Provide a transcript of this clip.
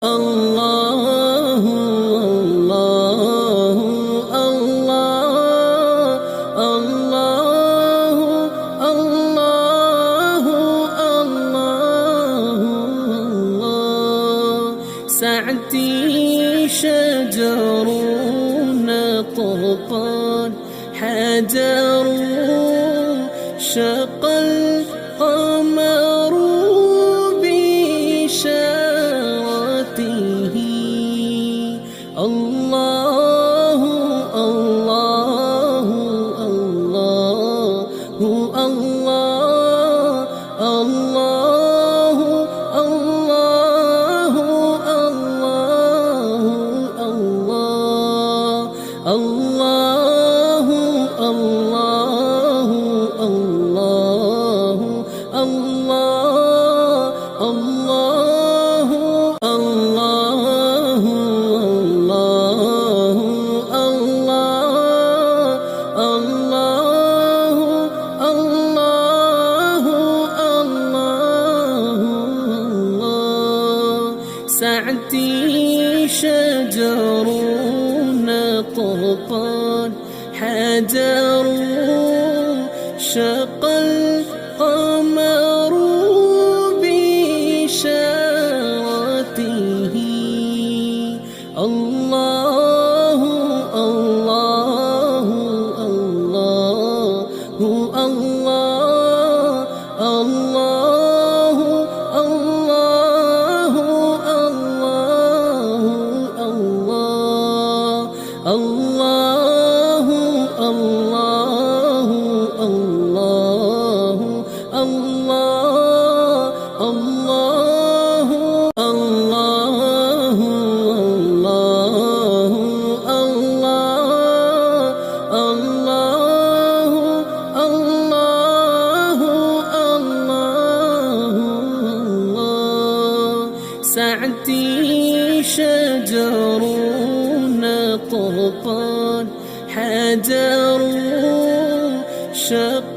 الله الله الله الله الله الله الله سعدي شجر طرقان حجر شق القمر بإشارته الله الله الله الله الله الله الله الله الله الله الله الله الله سعدي شجر طرقان حجر شق القمر بإشارته الله الله الله الله الله الله الله الله الله الله الله الله الله الله الله الله سعدي شجر طرقان حجر شق